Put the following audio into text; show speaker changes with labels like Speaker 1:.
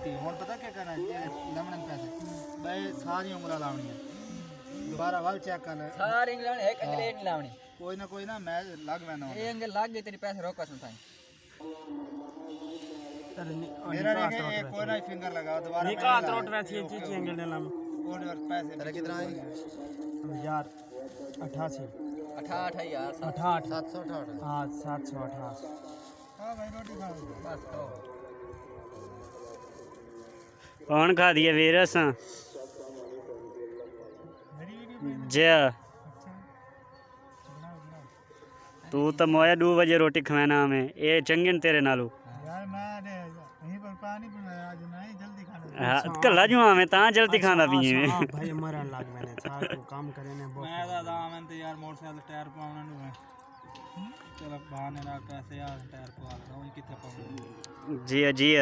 Speaker 1: थी हुन पता क्या करना है लमन पैसे भाई सारी उंगला लावनी है दोबारा वाल चेक कर ले
Speaker 2: सारी लावनी है अंगले नहीं लावनी
Speaker 1: कोई ना मैं लग मैंने
Speaker 2: ये अंगल लाग गई तेरी पैसे रोका सुन थाई
Speaker 1: मेरा नहीं एक कोई ना फिंगर लगाओ दोबारा
Speaker 3: निकाल त्रोट वैसी चीज एंगल ने लाम
Speaker 1: कोड वर्क पैसे तेरे कितना है
Speaker 3: यार 88
Speaker 2: 88 यार
Speaker 3: 88
Speaker 1: 768
Speaker 3: हां 788
Speaker 1: हां भाई रोटी खा
Speaker 2: बस खाओ
Speaker 4: कौन खा दिया वीर असां जय तू तो मोया 2 बजे रोटी खवाना हमें ये चंगे तेरे नालू
Speaker 1: यार मैं यहीं पर पानी पीना आज नहीं जल्दी खाना
Speaker 4: हां कल्ला जो हमें ता जल्दी खाना पिए में
Speaker 3: हां भाई मरन लाग मैंने सार को काम करे ने
Speaker 1: मैं दादा मैं तो यार मोटरसाइकिल टायर पावना नु है चलो बहाने ना कैसे यार टायर पवा लो कितने पाऊंगा
Speaker 4: जी जी